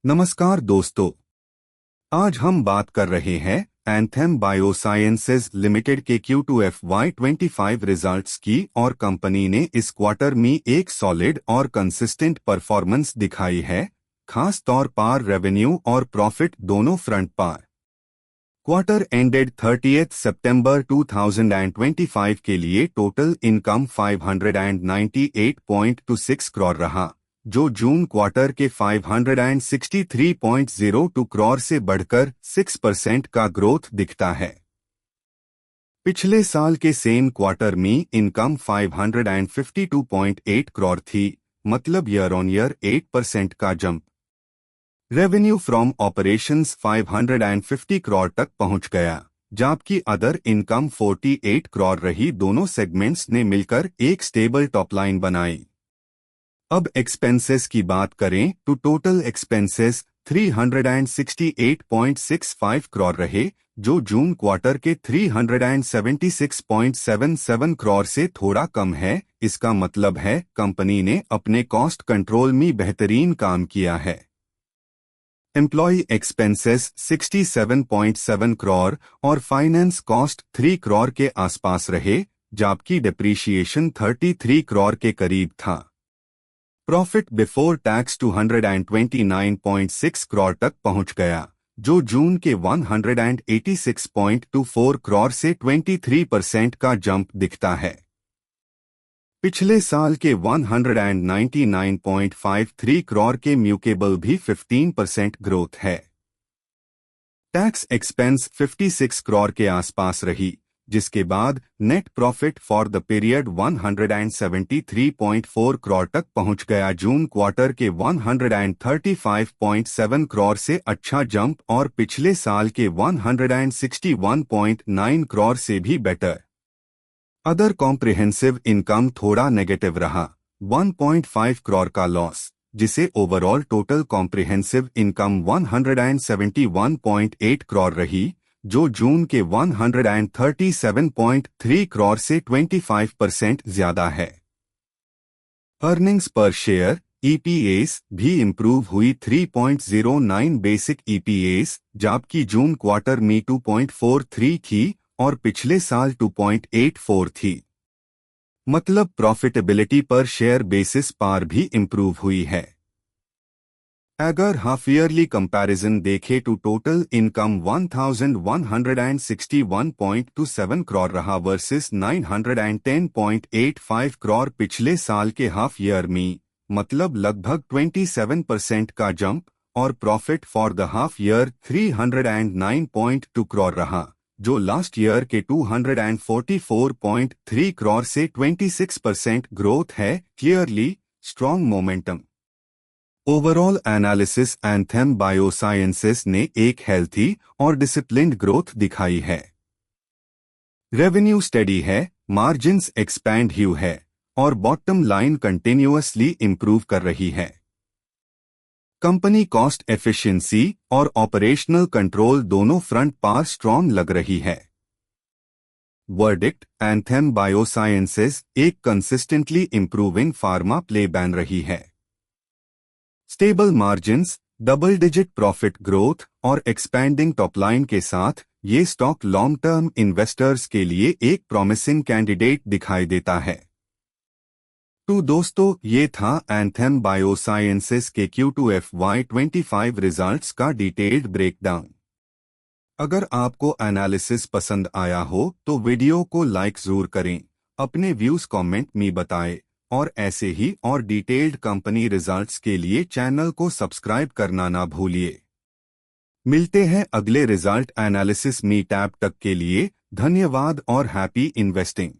नमस्कार दोस्तों, आज हम बात कर रहे हैं एंथेम बायोसाइंसेज लिमिटेड के Q2 FY25 रिजल्ट्स की और कंपनी ने इस क्वार्टर में एक सॉलिड और कंसिस्टेंट परफॉर्मेंस दिखाई है, खास तौर पर रेवेन्यू और प्रॉफिट दोनों फ्रंट पर। क्वार्टर एंडेड 30 सितंबर 2025 के लिए टोटल इनकम 598.26 करोड़ रहा, जो जून क्वार्टर के 563.02 करोड़ से बढ़कर 6% का ग्रोथ दिखता है। पिछले साल के सेम क्वार्टर में इनकम 552.8 करोड़ थी, मतलब ईयर ऑन ईयर 8% का jump. Revenue from operations 550 crore तक पहुंच गया, जबकि अदर इनकम 48 करोड़ रही। दोनों सेगमेंट्स ने मिलकर एक स्टेबल टॉप लाइन बनाई। अब एक्सपेंसेस की बात करें तो टोटल एक्सपेंसेस 368.65 करोड़ रहे, जो जून क्वार्टर के 376.77 करोड़ से थोड़ा कम है। इसका मतलब है कंपनी ने अपने कॉस्ट कंट्रोल में बेहतरीन काम किया है। एम्प्लॉय एक्सपेंसेस 67.7 करोड़ और फाइनेंस कॉस्ट 3 करोड़ के आसपास रहे, जबकि डिप्रीशिएशन 33 करोड़ के करीब था। प्रॉफिट बिफोर टैक्स 229.6 करोड़ तक पहुंच गया, जो जून के 186.24 करोड़ से 23% का जंप दिखता है। पिछले साल के 199.53 करोड़ के म्यूकेबल भी 15% ग्रोथ है। टैक्स एक्सपेंस 56 करोड़ के आसपास रही, जिसके बाद net profit for the period 173.4 crore तक पहुंच गया। जून क्वार्टर के 135.7 करोड़ से अच्छा जंप और पिछले साल के 161.9 करोड़ से भी बेटर। अदर कॉम्प्रिहेंसिव इनकम थोड़ा नेगेटिव रहा, 1.5 करोड़ का लॉस, जिसे overall total comprehensive income 171.8 crore रही, जो जून के 137.3 करोड़ से 25% ज्यादा है। अर्निंग्स पर शेयर EPS भी इम्प्रूव हुई 3.09 बेसिक EPS, जबकि जून क्वार्टर में 2.43 थी और पिछले साल 2.84 थी। मतलब प्रॉफिटेबिलिटी पर शेयर बेसिस पर भी इम्प्रूव हुई है। अगर हाफ ईयरली कंपैरिजन देखें तो टोटल इनकम 1161.27 करोड़ रहा वर्सेस 910.85 करोड़ पिछले साल के हाफ ईयर में, मतलब लगभग 27% का जंप। और profit for the half year 309.2 crore रहा, जो लास्ट ईयर के 244.3 करोड़ से 26% ग्रोथ है। Clearly strong momentum. Overall analysis anthem biosciences ने एक हेल्थी और डिसिप्लिन्ड ग्रोथ दिखाई है। रेवेन्यू स्टेडी है, मार्जिन्स एक्सपैंड हुए है और बॉटम लाइन कंटिन्यूअसली इंप्रूव कर रही है। कंपनी कॉस्ट एफिशिएंसी और ऑपरेशनल कंट्रोल दोनों फ्रंट पर स्ट्रॉन्ग लग रही है। वर्डिक्ट: एंथेम बायोसाइंसेस एक कंसिस्टेंटली इंप्रूविंग फार्मा प्ले बन रही है। Stable margins, double digit profit growth और एक्सपैंडिंग टॉपलाइन के साथ ये स्टॉक लॉन्ग टर्म इन्वेस्टर्स के लिए एक प्रॉमिसिंग कैंडिडेट दिखाई देता है। तो दोस्तों, ये था एंथेम बायोसाइंसेस के Q2 FY25 रिजल्ट्स का डिटेल्ड ब्रेकडाउन। अगर आपको एनालिसिस पसंद आया हो तो वीडियो को लाइक जरूर करें, अपने व्यूज कमेंट में बताएं और ऐसे ही और डिटेल्ड कंपनी रिजल्ट्स के लिए चैनल को सब्सक्राइब करना ना भूलिए। मिलते हैं अगले रिजल्ट एनालिसिस में, तब तक के लिए धन्यवाद और हैप्पी इन्वेस्टिंग।